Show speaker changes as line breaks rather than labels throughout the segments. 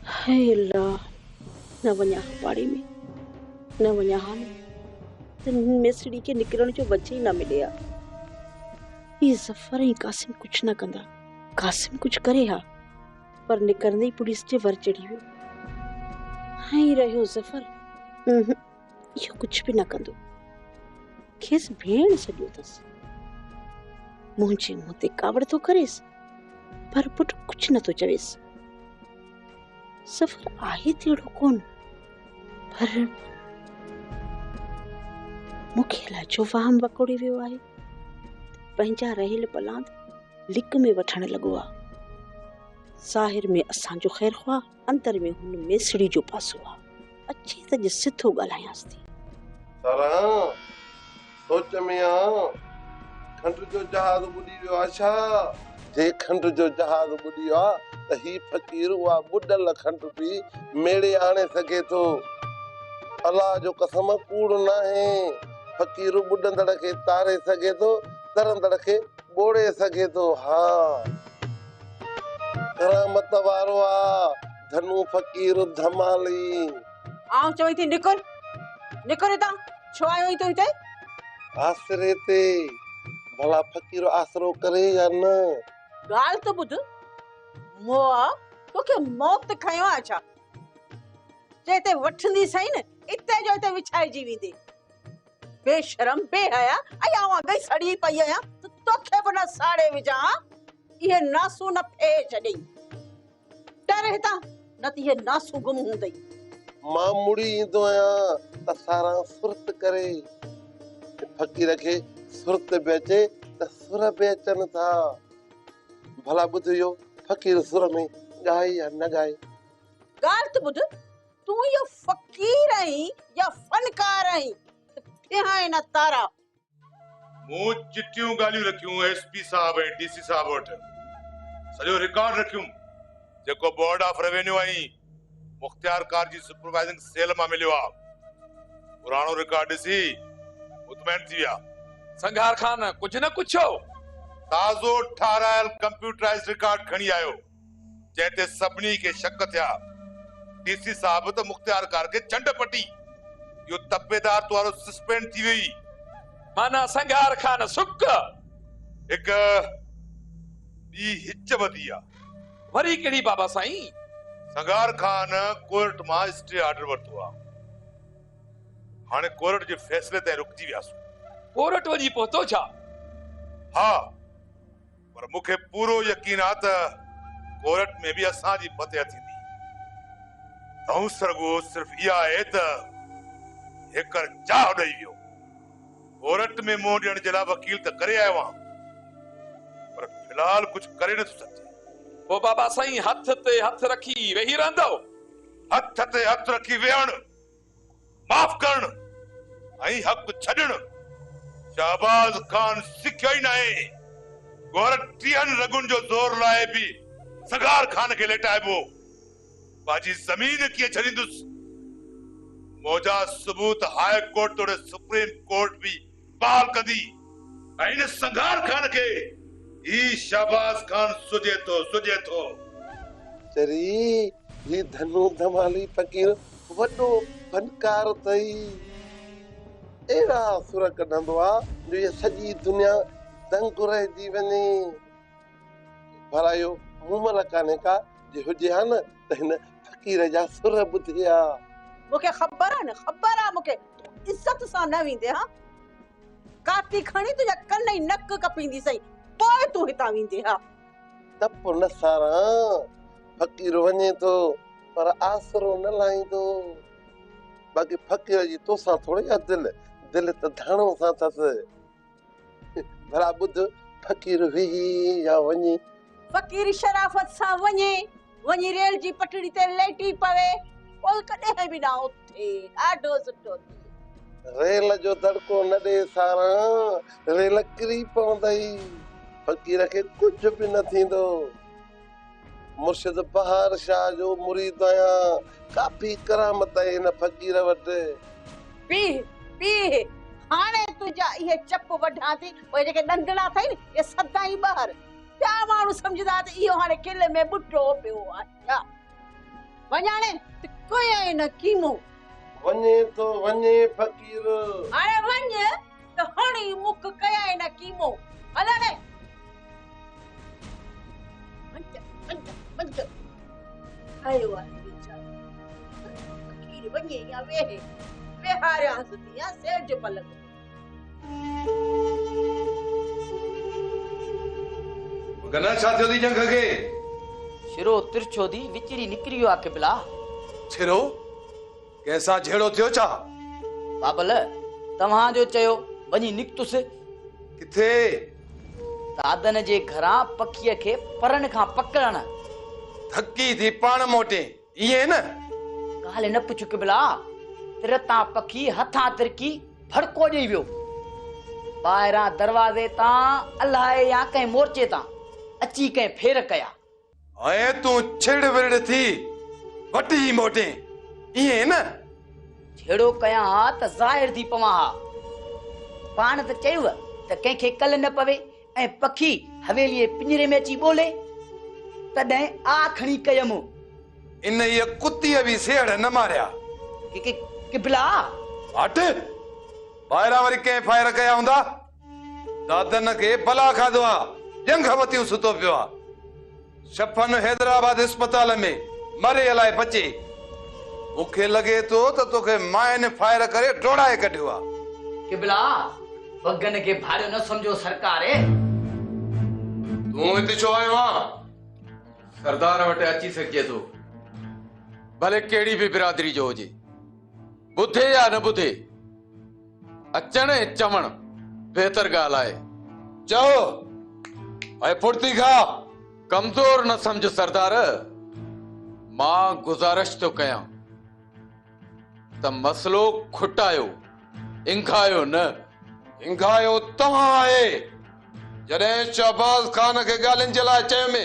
हाय अल्लाह, न वञा पाड़ी में, न वञा हाल त मिसड़ी के निकिरण जो वजह ही न मिले आ। ये ज़फ़र ऐं कासिम कुछ न कंदा। कासिम कुछ करे हा, पर निकिरंदे ही पुलिस जे वर चढ़ी वियो। हाय रहियो ज़फ़र, इहो कुछ भी न कंदो। खेसि भेण सॾियो अथसि। मुंहिंजे मुंहं ते कावड़ थो करेसि, पर पुट कुछ नथो चवेसि। ज़फ़र आहे तहिड़ो कोन, पर मूंखे अलाए छो फ़ाहम वकोड़े वियो आहे। पंहिंजा रहियल पलांद लिक में वठण लॻो आहे। ज़ाहिर में असांजो ख़ैर ख़्वाह, अंदर में हुन मेसड़ी जो पासो आहे। अची त ॼ सिधो ॻाल्हायांसि थी।
सारा सोच में आ, खंड जो जहाज ॿुॾी वियो आहे छा? जे खंड जो जहाज ॿुॾी वियो आहे त ही फ़क़ीर उहा ॿुॾल खंड बि मेड़े आणे सघे थो। अलाह जो कसम कूड़ न आहे। फ़क़ीर ॿुॾंदड़ खे तारे सघे थो, तरंदड़ खे ॿोड़े सघे थो। हा, करामत वारो आ धनु फ़क़ीर धमाली।
आऊं चवई थी निकुर निकुर हितां, छो आयो तूं हिते?
आसरे ते भला फ़क़ीर आसरो करे या न?
ॻाल्हि त ॿुध, मोआ तोखे मौत खयो आहे छा? जे हिते वठंदी सही न, इते जो हिते विछाइजी वेंदी। बेशरम बेहया, ऐं आऊं अॻई सड़ी पई आहियां त तोखे बि न साड़े विझां। इहे नासू न फे छॾई। डर हितां, न त इहे नासू गुम हूंदई।
मां मुड़ी ईंदो आहियां त सारा सुरत करे। फ़क़ीर खे सुरत बि अचे त सुर बि अचनि था। भला ॿुध इहो, फ़क़ीर सुर में ॻाए या न ॻाए?
ॻाल्हि त ॿुध, तूं इहो फ़क़ीर आहीं या फनकार आहीं? थियां न तारा।
मूं चिटियूं ॻाल्हियूं रखियूं एसपी साहब ऐं डीसी साहब वटि। सॼो रिकॉर्ड रखियूं जेको बोर्ड ऑफ रेवेन्यू ऐं मुख्तियार कार जी सुपरवाइजिंग सेल मां मिलियो आहे। पुराणो रिकॉर्ड ॾिसी मुतमैन थी विया।
संघार खान कुछ न कुछो
ताज़ो ठारायल कंप्यूटराइज्ड रिकॉर्ड खणी आयो जंहिंते सभिनी खे शक थिया। डीसी साहब त मुख्तियार कार खे चंड पटी। इहो तपेदार वारो सस्पेंड थी वई।
माना संघार खान सुक
हिक ॿी हिच वधी आहे।
वरी कहिड़ी बाबा साईं?
संगार खान कोर्ट मां स्टे ऑर्डर वरितो आहे। हाणे कोर्ट जे फैसले ते रुकजी वियासीं।
कोर्ट वञी पहुतो छा?
हा, पर मूंखे पूरो यकीन आहे त कोर्ट में बि असांजी फतह थींदी। ऐं सरगो सिर्फ़ इहा आहे त हेकर चाह ॾेई वियो। कोर्ट में मुंहुं ॾियण जे लाइ वकील त करे आयो आहियां, पर फिलहाल कुझु करे नथो सघे।
वो बाबा साईं हथ ते हथ रखी वेही रहंदो?
हथ ते हथ रखी वेहण, माफ़ करण ऐं हक़ छॾण शहबाज खान सिखियो ई न आहे। कोर्ट 30 रगुनि जो ज़ोर लाइ बि संगार खान खे लेटाइबो। बाजी ज़मीन कीअं छॾींदुसि? मौजा सबूत हाई कोर्ट तोड़े सुप्रीम कोर्ट भी बहाल कंदी। ऐं इन संगार खान खे ही शहबाज खान सुझे थो।
चरी ही धनु धमाली फ़क़ीर वॾो फनकार अथई। अहिड़ा सुर कढंदो आहे जो इहा सॼी दुनिया दंग रहिजी वञे। भला इहो मुमल कान्हे का जे हुजे हा न त हिन फ़क़ीर जा सुर ॿुधे हा।
मूंखे ख़बर आहे न, ख़बर आहे मूंखे। इज्जत सां न वेंदे हा? काटी खणी तुंहिंजा कन ई नक कपींदी सही, पोइ तूं हितां वेंदे हा?
त पोइ न सारा, फ़क़ीर वञे थो पर आसरो न लाहींदो। बाक़ी फ़क़ीर जी तोसां थोड़ी आहे दिलि त धाणो सां अथसि। भला ॿुध, फ़क़ीर वेही या वञे?
फ़क़ीर शराफ़त सां वञी रेल जी पटड़ी ते लेटी पवे, पोइ कॾहिं बि न उथे। ॾाढो सुठो थी।
रेल जो दड़को न ॾे सारा, रेल किरी पवंदई। फ़क़ीर खे कुझु बि न थींदो। मुर्शिद बहार शाह जो मुरीद आहियां, काफ़ी करामत आहे हिन फ़क़ीर वटि।
हाणे तुंहिंजा इहे चप वढां थी, पोइ जेके ॾंडड़ा अथई न, इहे सदाईं ॿाहिरि। क्या माण्हू सम्झदा त इहो हाणे किले में ॿुटो पियो आहे छा? वञाणे त कोई न कीमो
वञे तो वञे फ़क़ीर।
हाणे वञ त हणी मुख कया न कीमो हलणे मंच आयो आहे वीचारो फ़क़ीर वञे या वेहे वेहारिया हसदी या सेठ पलक
गना छा थियो थी जंग खे?
शिरो तिरछो दी विचरी निकरियो आ किबला।
छिरो कैसा झेड़ो थियो छा?
बाबल तव्हां जो चयो वञी निकतुस
किथे?
दादन जे घरां पखीअ खे परन खां पकड़ण।
थकी थी पाण मोटे इहे न
ॻाल्हि न पुछ किबला। तिरतां पखी हथां तिरकी फड़को ॾेई वियो। ॿाहिरां दरवाज़े तां अलाए या कंहिं मोर्चे तां अची कंहिं फेर कया।
ऐं तूं छिड़ विड़ थी वटी मोटे इहे न
छेड़ो कया हा त ज़ाहिर थी पवां हा। पाण त चयुव त कंहिंखे कल न पवे ऐं पखी हवेलीअ पिंजरे में अची ॿोले तॾहिं आखणी कयमि।
इन ये कुत्तीअ बि सेड़ न मारिया
किबला।
हट ॿाहिरां वरी कंहिं फायर कया हूंदा। दादन खे भला खाधो आहे जंग वतियूं सुतो पियो आहे। शफन हैदराबाद अस्पताल में मरे लाइ बचे। मूंखे लॻे थो त तोखे माइन फायर करे डोड़ाए कढियो आहे।
किबला वगन खे भाड़ियो न समझो सरकार।
तूं हिते छो आयो आहे?
सरदार वटि अची सघिजे थो भले कहिड़ी बि बिरादरी जो हुजे ॿुधे या न ॿुधे। अचण ऐं चवण बहितर ॻाल्हि आहे।
चओ ऐं फुर्ती खा।
कमज़ोर न समझ सरदार। मां गुज़ारिश थो कयां त मसलो खुटायो इंखायो न।
इंखायो तव्हां आहे। जॾहिं शहबाज खान खे ॻाल्हियुनि जे लाइ चयोमे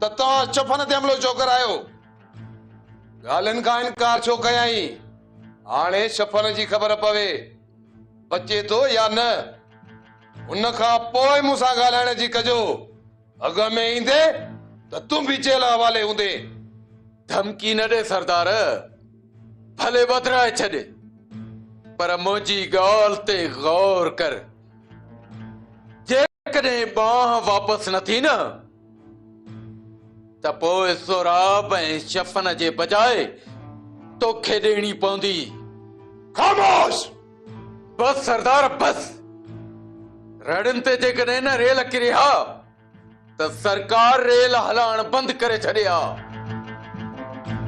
त तव्हां चफन ते हमलो छो करायो? ॻाल्हियुनि खां इनकार छो कयाई? हाणे शफन जी ख़बर पवे बचे थो या न। उन खां पोइ मूंसां ॻाल्हाइण जी कजो। अॻ में ईंदे त तूं बि जेल हवाले हूंदे।
धमकी न ॾे सरदार। भले वधराए छॾ पर मुंहिंजी ॻाल्हि ते गौर कर। जेकॾहिं बांह वापसि न थी न त पोइ सोराब ऐं शफन जे बजाए तोखे ॾेणी पवंदी।
ख़ामोश।
बस सरदार बस। रड़ियुनि ते जेकॾहिं न रेल किरे हा त सरकार रेल हलाइण बंदि करे छॾे हा।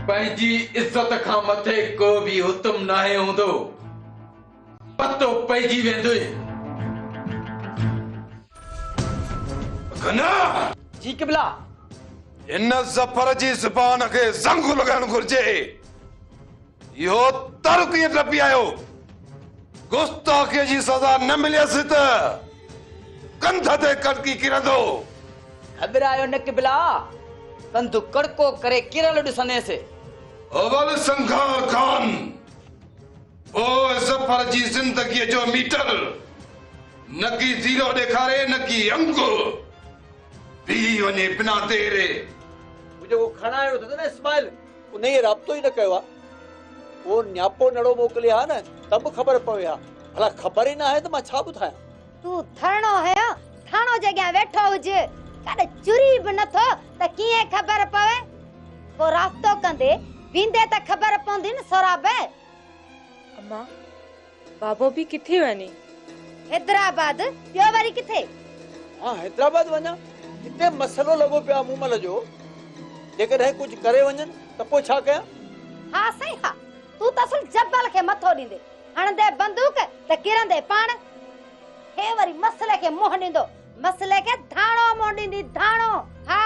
पंहिंजी इज़त खां मथे को बि हुतम नाहे हूंदो पतो पइजी वेंदो।
गना
जी किबला।
इन ज़फर जी ज़ुबान खे ज़ंग लॻाइण घुर्जे। इहो तर कीअं न पियायो? गुस्ताखीअ जी सज़ा न मिलियसि त कंध ते कड़की किरंदो।
घबरायो न किबला। कंधु कड़को करे किरल ॾिसंदेसि।
अवल संघार खान ओ ज़फर जी ज़िंदगीअ जो मीटर न की ज़ीरो ॾेखारे न की अंक बि वञे बिना देरे।
जेको खणायो अथसि न इस्माइल उन ई राब्तो ई न कयो आहे। वो न्यापो नड़ो मोकिलियो आहे न त बि ख़बर पवे हा। भला ख़बर ई न आहे त मां छा ॿुधायां।
तू थरणो है थाणो जॻह वेठो हुजे कॾहिं चुरी बि नथो त कीअं ख़बर पवे? को रास्तो कंदे विंदे त ख़बर पवंदी न सोराबे।
अम्मा बाबो भी किथे वञे?
हैदराबाद ॿियो वरी किथे?
हाँ हैदराबाद वञा। हिते मसलो लॻो पियो आहे मूमल जो। जेकॾहिं कुझु करे वञनि त पोइ छा कयां?
हा सही हा। तू त असल जबल खे मथो ॾींदे हणंदे बंदूक त किरंदे पाण। हे वरी मसले खे मुंहुं ॾींदो मसले खे धाणो मुंहुं ॾींदी धाणो। हा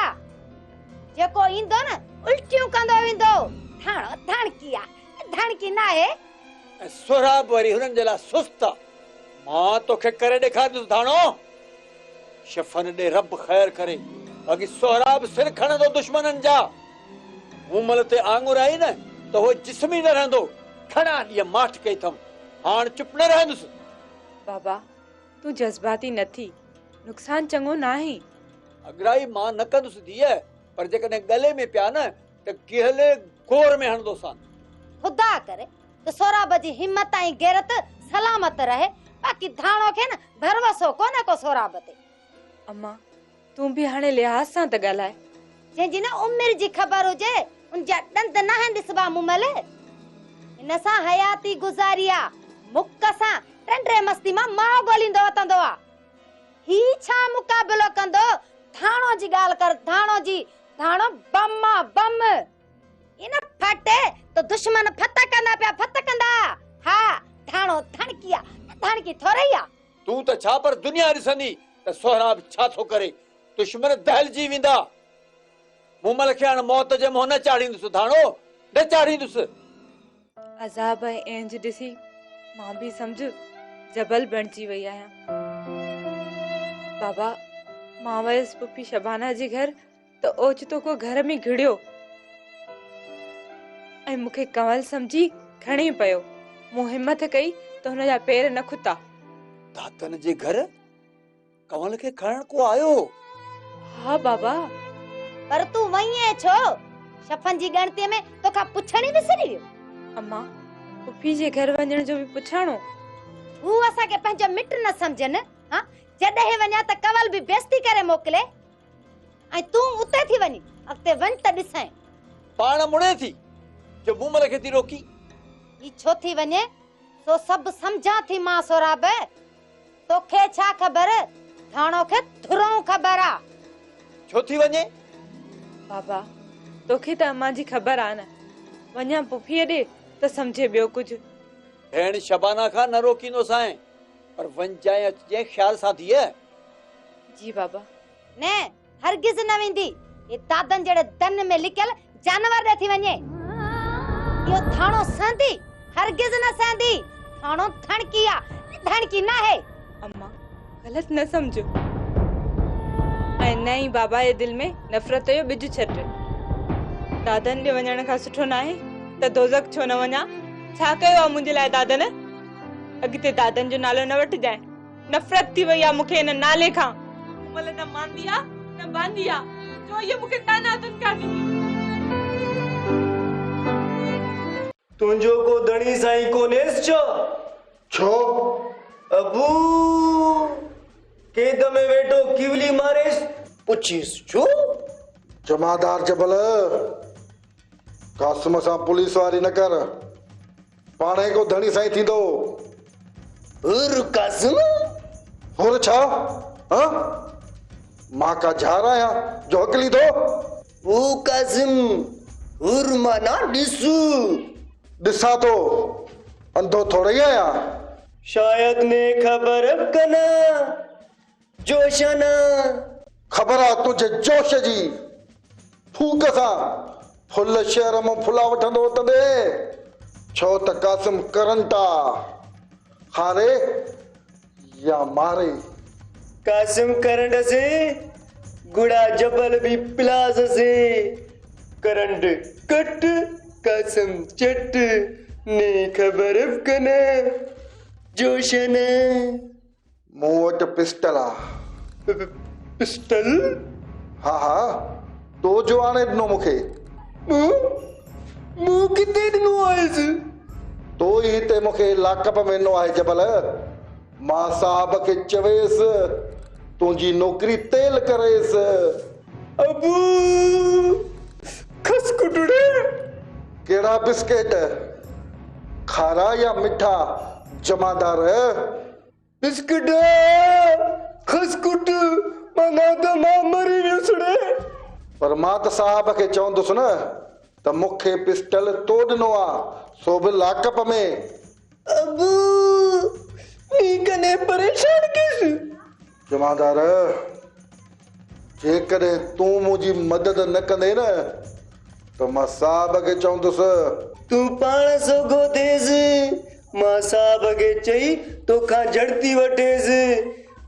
जेको ईंदो न उल्टियूं कंदो वेंदो। धाणो धाणकी आहे धाणकी न आहे।
सोराब वरी हुननि जे लाइ सुस्त आहे। मां तोखे करे ॾेखारींदुसि धाणो। शफन ॾे रब ख़ैर करे बाक़ी सोराब सिर खणंदो दुश्मननि जा। मूमल ते आङुर आई न त हो जिस्मी न रहंदो। खणा ॾींहं माठ कई अथमि हाणे चुप न रहंदुसि।
बाबा तू जज्बाती न थी नुक़सान चङो न आहे।
अगराई मां न कंदुसि धीअ, पर जेकॾहिं गले में पिया न त किहले गोर में हणंदोसान।
खुदा करे तो सोराब जी हिम्मत ऐं गैरत सलामत रहे, बाकी धाणो खे न भरवसो कोने को सोराब ते।
अम्मा तू भी हाणे लिहाज़ सां त ॻाल्हाए।
जंहिंजी न उमिरि जी ख़बर हुजे उनजा ॾंद न आहिनि ॾिसबा मुमल। हिन सां हयाती गुज़ारिया मुक सां टंडरे मस्ती मां मां ॻोल्हींदो वतंदो आ। ही छा मुकाबिलो कंदो धाणो जी ॻाल्हि कर, धाणो जी। धाणो बम आ बम। इन फटे तो दुश्मन फतकंदा पिया फतकंदा। हा धाणो धणकिया धणकी थोरई आ।
तू त छा पर दुनिया ॾिसंदी त सोहराब छा थो करे, दुश्मन दहलजी वेंदा। मुमल खे हाणे मौत जे मुंहुं न चाढ़ींदुसि धाणो, न चाढ़ींदुसि।
अज़ाब ऐं इंज ॾिसी मां भी समझ जबल बणजी वई आहियां। बाबा मां वयसि पुफी शबाना जे घर त ओचितो को घर में घिड़ियो ऐं मूंखे कंवल समझी खणी पियो। मूं हिम्मत कई त हुनजा पेर न खुता।
दातन जे घर कंवल खे खणण को आयो?
हा बाबा।
पर तू वईं छो? शफन जी गणतीअ में तोखा पुछणी विसरी वियो।
अम्मा पुफी जे घर वञण जो भी पुछाणो।
हू असा के पंहिंजो मिट न समझन। हां जॾहिं वञा त कंवल भी बेइज्जती करे मोकले ऐं तू उते थी वञी अॻिते वञ त ॾिसां।
पाण मुड़े थी जो मुमल खे थी रोकी।
ई छो थी वञे सो सब समझा थी मां सोराब। तोखे छा ख़बर, धाणो खे धुरों ख़बर आ।
छो थी वञे?
बाबा तोखे त अम्मा जी ख़बर आ न। वञा पुफीअ ॾे त समझे ॿियो कुझु।
भेण शबाना खां न रोकींदो सां, पर वञ जाए अचे ख्याल सां थी।
जी बाबा।
न हरगिज़ न वेंदी। ये दादन जड़े दन में लिखल जानवर ॾे थी वञे। यो धाणो सहंदी, हरगिज़ न सहंदी। धाणो धणकी आ, धणकी न है।
अम्मा गलत न समझो ऐं न ई बाबा जे दिल में नफ़रत जो बिज छट। दादन ॾे वञण खां सुठो न आहे त दोज़ख छो न वञा। छा कयो आहे मुंहिंजे लाइ दादन? अॻिते दादन जो नालो न वठिजांइ। नफ़रत थी वई आहे मूंखे हिन नाले खां। मुमल न मांदी आहे न बांदी आहे जो ये मूंखे ताना दुनका ॾींदी।
तुंहिंजो को धणी साईं कोनेस छो?
छो?
अबू केद में वेठो किवली मारेस पुछीस छो?
जमादार जबल कासिम सां पुलिस वारी न कर। पाणे को धणी साईं थींदो।
हुर कासिम?
हुर छा? हाँ? मां का झार आया जो हकली दो?
ओ कासिम हुर माना डिसू।
दिसा तो अंधो थोड़ा ही आया।
शायद ने खबर कना जोशना।
खबर आ तुझे जोश जी। फूक सा फुल शहर में फुला वठंदो तदे। छो त कासिम करंटा हारे या मारे।
कासिम करंट से गुड़ा जबल भी प्लाज से करंट कट कासिम चट ने खबर कना जोशन।
मूं वटि पिस्टल आ।
पिस्टल?
हाँ हाँ तो जो आने ॾिनो मूंखे।
मूं किथे ॾिनो आयसि?
तो ही ते मूंखे लाकअप में ॾिनो आहे जबल। मां साहब खे चवेसि तुंहिंजी नौकरी तेल करेसि।
अबू खसकुटड़े।
केड़ा बिस्किट खारा या मिठा जमादार?
बिस्किट खसकुट माना तो मां मरी वियुसि।
पर मां त साहब खे चवंदुसि न त मूंखे पिस्टल तो ॾिनो आहे सो बि लाकअप में।
अबू नी कने परेशान किस?
जमादार जेकॾहिं तूं मुंहिंजी मदद न कंदे न त मां साहब खे चवंदुसि
तू पाण सोगो देसि। मां साहब खे चई तोखां झड़ती वठेसि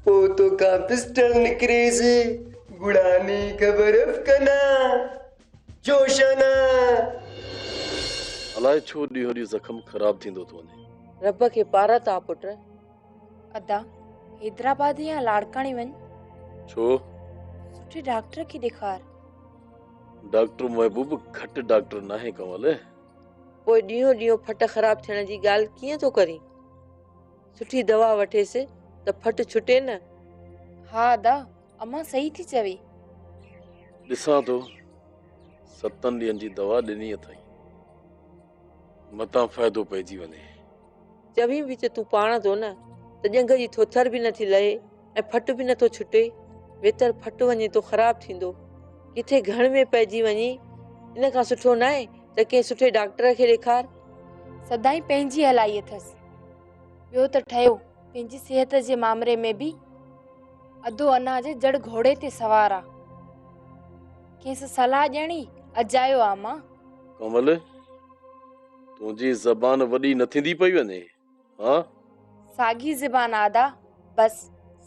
पोइ तोखां पिस्टल निकिरेसि। गुड़ानी खबर कना जोशना।
अलाए छो ॾींहों ॾींहुं ज़ख़्म ख़राब थींदो थो वञे।
रब खे पारा था पुट। अदा हैदराबाद या लाड़काणी वञ।
छो?
सुठे डॉक्टर खे ॾेखार।
डॉक्टर महबूब घट डॉक्टर ना है कमल।
पोइ ॾींहों ॾींहों फट ख़राब थियण जी ॻाल्हि कीअं थो करी? सुठी दवा वठेसि त फट छुटे न।
हाँ अदा, अम्मा सही थी चवे।
ॾिसां थो 7 ॾींहंनि जी दवा ॾिनी अथई, मतां फ़ाइदो पइजी वञे।
चवीं बि त तूं पाण थो न त ॼंघ जी थोथर बि नथी लहे ऐं फट बि नथो छुटे। वेतर फट वञे तो ख़राब थींदो, किथे घण में पइजी वञे। इन खां सुठो न आहे त कंहिं सुठे डॉक्टर खे ॾेखार।
सदाई पंहिंजी हलाई अथसि। ॿियो त ठहियो पंहिंजी सिहत जे मामले में बि अधो अनाज जड़ घोड़े ते सवार आ। कंहिंसां सलाह ॾियणी अजायो आ मां।
कमल तुंहिंजी ज़बान वॾी न थींदी पई वञे? हाँ
साॻी ज़बान आदा, बस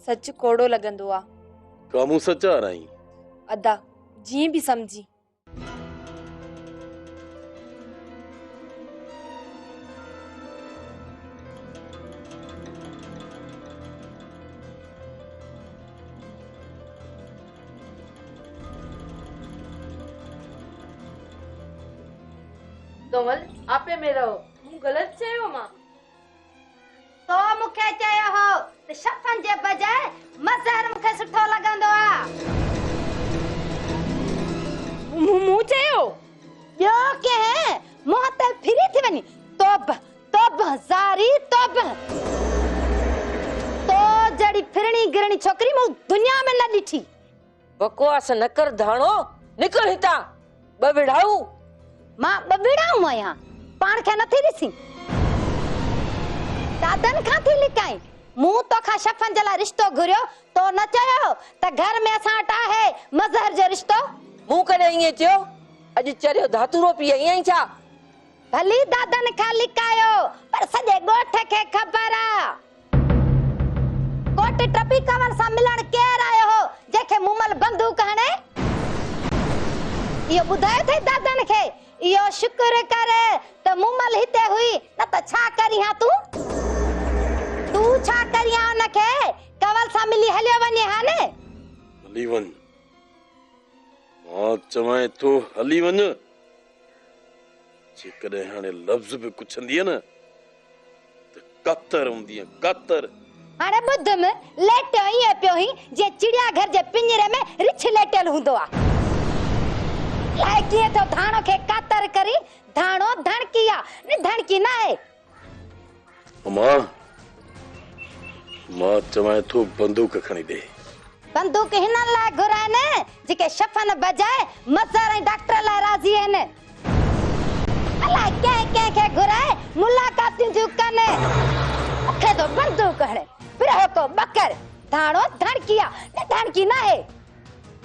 सच कोड़ो लॻंदो आ।
कामू सचा रही
अदा जीअं बि समझी।
कमल आपे में रहो, मूं गलत चयो मां?
तो मूंखे चयो हो त शफ़न जे बजाए मज़हर मूंखे सुठो लॻंदो आ।
मूं चयो?
ॿियो कंहिं मुंहं ते फिरी थी वञी। तौबा तौबा ज़ारी तौबा। तो जड़ी फिरणी गिरणी छोकरी मूं दुनिया में न ॾिठी।
बकवास न कर धाणो, निकल हितां। ब विढ़ाऊ
मां बबिड़ाऊं आहियां, पाण खे नथी ॾिसी। दादन खां थी लिकाई। मूं तोखां शफ़न जे लाइ रिश्तो घुरियो, तो न चयो त घर में असां वटि आहे मज़हर जो रिश्तो।
मूं कॾहिं ईअं चयो? अॼु चरियो धातुरो पी ईअं ई छा?
भली दादन खां लिकायो, पर सॼे ॻोठ खे ख़बर आ। कोट टपी कंवर सां मिलण केर आयो हो जंहिंखे मुमल बंदूक हणे? इहो ॿुधायो थई दादन खे। इहो शुक्र कर त मुमल हिते हुई, न त छा करी हा तूं? तू छा करी हा उनखे? कंवल सां मिली हलियो वञे हा न?
हली वञ, मां चवां थो हली वञ। जेकॾहिं हाणे लफ़्ज़ बि कुझंदीअ न त कतर हूंदीअ, कतर।
हाणे ॿुध में लेटियो ईअं पियो ही जे चिड़िया घर जे पिंजरे में रिछ लेटियल हूंदो आ। लाइ कीअं तो धाणो खे कातर करी? धाणो धणकी आ, न धणकी न आहे।
मां चवां थो बंदूक खणी दे।
बंदूक हिन लाइ घुराए न जेके शफ़न बजाए मज़हर ऐं डॉक्टर लाइ राज़ी आहिनि। अलाए कंहिं खे घुराए मुलाक़ातियूं थियूं कनि। मूंखे तो बंदूक हणे, फिर को बकर। धाणो धणकी आ, न धणकी न आहे।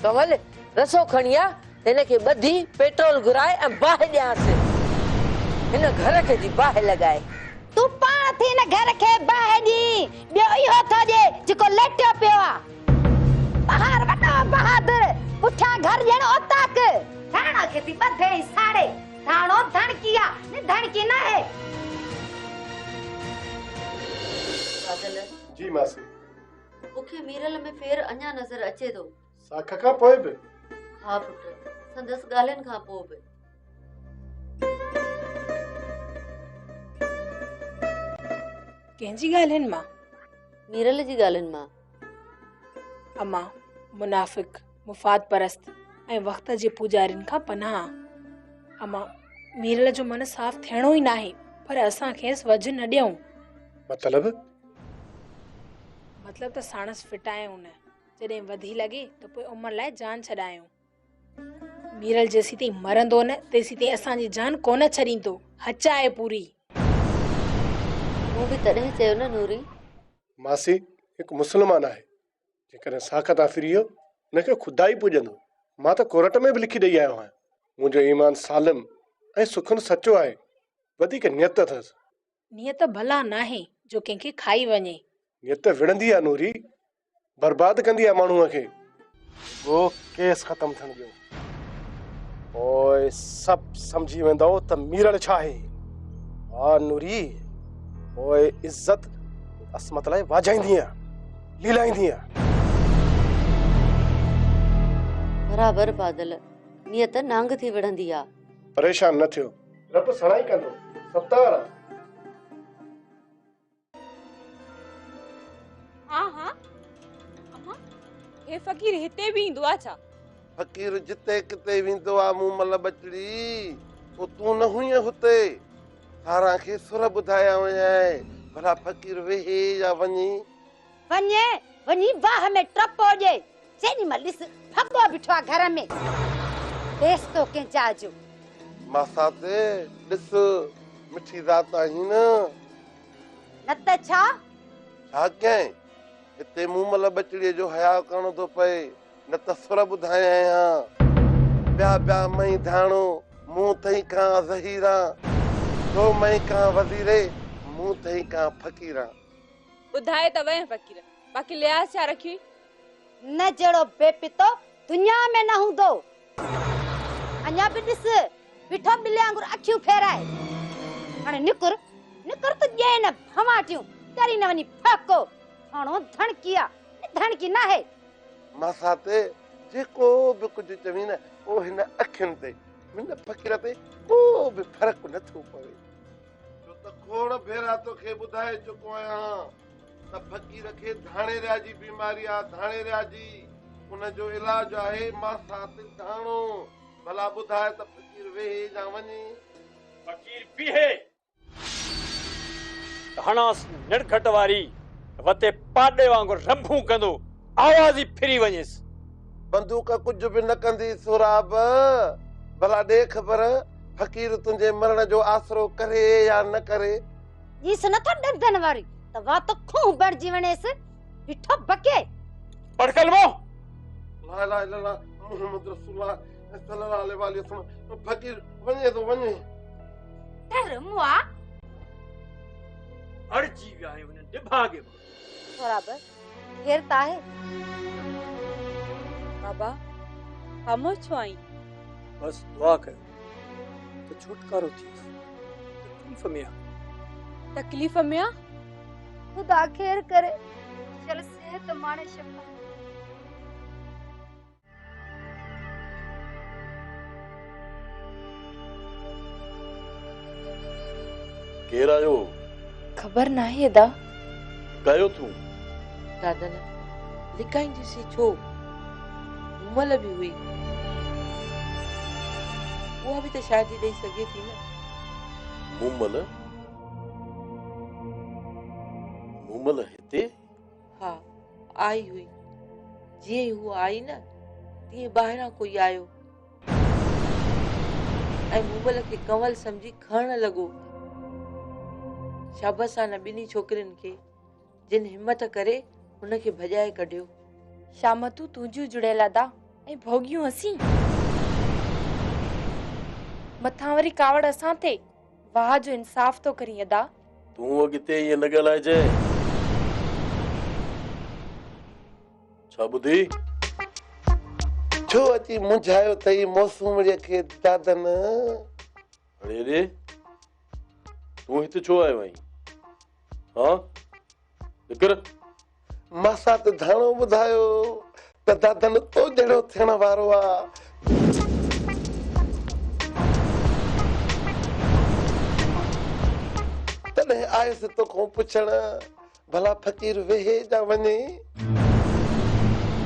कमल रसो खणी आ, हिन खे ॿधी पेट्रोल घुराए ऐं बाहि ॾियांसि। हिन घर खे थी बाहि लॻाए।
तू पाण थी न घर खे बाहि ॾी। ॿियो इहो थो जे जेको लेटियो पियो आ। ॿाहिरि वॾो बहादुर, पुठियां घर ॼण ओताक। धाणो खे थी ॿधे साड़े। धाणो धणकी आ, न धणकी न आहे।
बादल
जी मासी।
मूंखे मीरल में फेर अञा नज़र अचे थो।
साख खां पोइ बि?
हा पुट, संदसि ॻाल्हियुनि खां पोइ बि।
कंहिंजी ॻाल्हियुनि मां?
मीरल जी ॻाल्हियुनि मां।
अम्मा मुनाफ़िक, मुफ़ाद परस्त ऐं वक़्त जे पुजारियुनि खां पनाह। अम्मा मीरल जो मन साफ़ थियणो ई नाहे, पर असां खेसि वझ न ॾियूं।
मतलब
त साणस फिटायूं न। जॾहिं वधी लॻे त पोइ उमर लाइ जान छॾायूं। मीरल जेसी ताईं मरंदो न तेसी ताईं असांजी जान कोन छॾींदो। हच आहे पूरी।
मूं बि तॾहिं चयो न नूरी।
मासी हिकु मुस्लमान आहे, जेकॾहिं साख तां फिरी वियो हुनखे खुदा ई पुॼंदो। मां त कोर्ट में बि लिखी ॾेई आयो आहियां। मुंहिंजो ईमान सालिम ऐं सुखन सचो आहे। वधीक नियत अथसि।
नियत भला नाहे जो कंहिंखे खाई वञे।
नियत विढ़ंदी आहे नूरी, बर्बाद कंदी आहे माण्हूअ खे। वो केस ख़तम थियण ॾियो, ओए सभु सम्झी वेंदो त मीरल छा आहे। हा नूरी, ओए इज्जत असमत लाइ वाजाईंदी आहे, लीलाईंदी आहे।
बराबर बादल नियत नांग थी विढ़ंदी आ।
परेशान न थियो, रब सणाई कंदो। सत्तार
हाँ हाँ अम्मा हे फ़कीर हिते भी ईंदो आ छा?
फकीर जिते किते वेंदो आहे मूमल बचड़ी, पोइ तूं न हुईं हुते। सारा खे सुर ॿुधाया वञाए, भला फकीर वेहे या वञी?
वञे वञी वाह में ट्रप हो जे जेनी मल ॾिस फब्बो बिठो आ घर में बेस तो के जाजो।
मासा ते ॾिस मिठी ज़ात आहीं न
त छा?
छा कयईं? हिते मूमल बचड़ीअ जो हया करणो थो पए, न त सुर ॿुधाया आहियां। ॿिया ॿिया मई धाणो मूं तई खां ज़हीरा, तो मई खां वज़ीरे मूं तई खां फ़कीरा।
ॿुधाए त वएं फ़कीर, बाक़ी लिहाज़ छा रखी?
न जड़ो बेपितो दुनिया में न हूंदो। अञा भी ॾिस बिठो बिले वांगुर अखियूं फेराए। हाणे निकुर निकुर त ॼे न भवाटियूं डरी न वञी फको हाणो धणकिया धणकी न है।
मासा ते जेको बि कुझु चवी न ओ हिन अखियुनि ते हिन फ़कीर ते को बि फ़र्क़ु नथो पवे। छो त खोड़ भेरा तोखे ॿुधाए चुको आहियां त फ़कीर खे धाणेरिया जी बीमारी आहे। धाणेरिया जी उनजो इलाज आहे मासा ते धाणो। भला ॿुधाए त फ़कीर वेहे या वञे?
फ़कीर बीहे हणास निड़खट वारी वते पाडे वांगुर रंभू कंदो आवाज ही फिरी वञेसि।
बंदूक कुझु बि न कंदी सुराब। भला ॾे ख़बर फ़कीर तुंहिंजे मरण जो आसरो करे या न करे?
इस न त डंदन वारी त वा तो खूह बणजी वणेसि बिठो बके।
पढ़ कलमो।
ला इलाहा इल्लल्लाह मुहम्मद रसूलुल्लाह सल्लल्लाहु अलैहि वसल्लम। फ़कीर वञे तो वञे।
तर मुआ
अड़जी विया आहियूं हिन डिभागे में।
बराबर घेर ता है।
बाबा खामोश छो आई?
बस दुआ कर तो छुटकारो थियस। तकलीफ़ में आ।
तकलीफ़ में आ?
खुदा खैर करे चल सेहत माने शफा।
केर आयो?
खबर नाहे दा।
कयो तूं?
दादा ने लिकाईंदी सी छो मूमल भी हुई, वो भी तो शादी ॾेई सघे थी न।
मूमल? मूमल हिते?
हा आई हुई। जीअं ई हूअ आई न तीअं ॿाहिरां कोई आयो ऐं मूमल खे कंवल समझी खणण लॻो। शाबस आहे न ॿिन्ही छोकिरियुनि खे जिन हिम्मत करे हुनखे भॼाए कढियो।
शामतू तुंहिंजूं जुड़ियल अदा ऐं भोगियूं असीं। मथां वरी कावड़ असां ते वाह जो इंसाफ़ तो करी अदा।
तूं अॻिते ईअं न ॻाल्हाइजे। छा ॿुधी?
छो अची मुंझायो अथई मौसूमड़ीअ खे दादन?
अरे रे तूं हिते छो आयो आहीं? हाँ निकर।
मासा त धाणो ॿुधायो त दादन तो जहिड़ो थियण वारो आहे। तॾहिं आयुसि तोखां पुछण भला फ़कीर वेहे या वञे?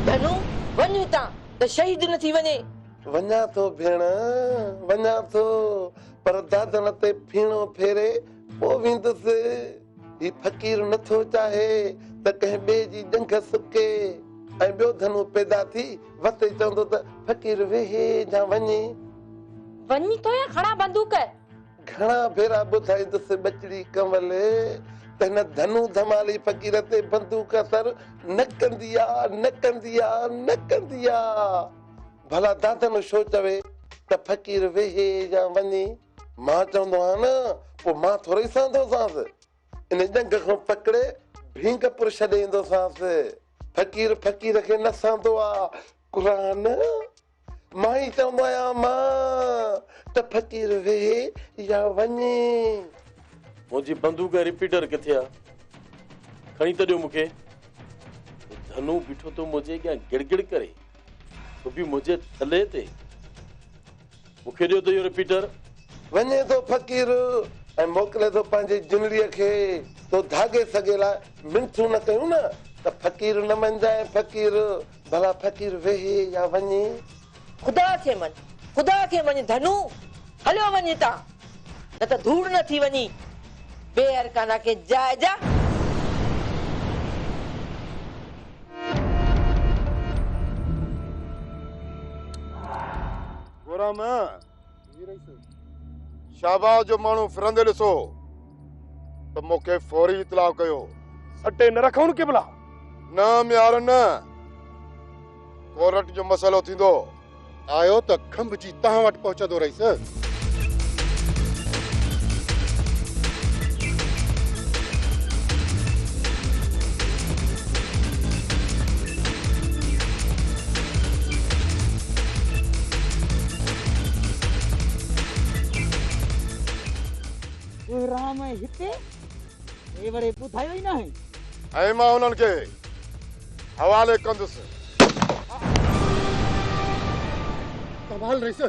धनु वञ हितां त शहीद न थी वञे।
वञा थो भेण वञा थो, पर दादन ते फीणो फेरे पोइ वेंदुसि। ही फ़कीर नथो चाहे त कंहिं ॿिए जी ॼंघ सुके ऐं ॿियो धनु पैदा थी वते चवंदो त फ़कीर वेहे या वञे।
वञी तो या खणा बंदूक।
घणा भेरा ॿुधाईंदुसि बचड़ी कंवल त हिन धनु धमाली फ़कीर ते बंदूक असर न कंदी आ न कंदी आ न कंदी आ। भला दादन छो चवे त फ़कीर वेहे या वञे? मां चवंदो आहियां न पोइ मां थोरो ई सहंदोसांसि। इन ॼंघ खां पकड़े भींगपुर छॾे ईंदोसांसि। फ़कीर फ़कीर खे न सहंदो आहे। क़ुरान मां ई चवंदो आहियां मां त फ़कीर वेहे या वञे।
मुंहिंजी बंदूक रिपीटर किथे आहे? खणी त ॾियो मूंखे। धनु बीठो तो मुंहिंजे अॻियां गिड़गिड़ करे तू भी मुझे थले ते मुखे ॾियो त इहो रिपीटर
वञे थो फ़कीर ऐं मोकिले थो पंहिंजे जुनड़ीअ खे तो धागे सॻे लाइ मिंथू न कयूं न त फ़कीर न मञजाए फ़कीर भला फ़कीर वेहे या वञे
खुदा खे मञ धनु हलियो वञे ता न त धूड़ न थी वञी बेअरकाना के जायजा
गोराम शाहबाज जो माण्हू फिरंदे ॾिसो त मूंखे फौरी इतलाउ कयो
सटे न रखूं के भला
न म्यार न कोर्ट जो मसइलो थींदो आयो त खंभ जी तव्हां वटि पहुचंदो रहीस
राम हिते ए वरे ॿुधायो ई न आहे
ऐं मां उन्हनि खे हवाले कंदुसि संभाल रहीस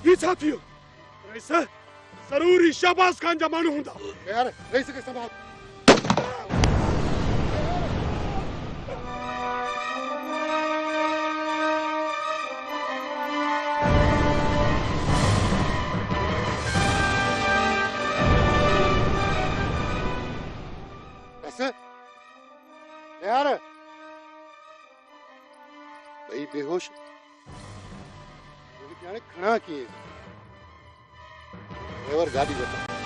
ये छा थियो रईस ज़रूरी शाहबाज खान जा माण्हू हूंदा
यार रहीस खे संभाल यार भाई बेहोश खड़ा किए ड्राइवर गाड़ी बता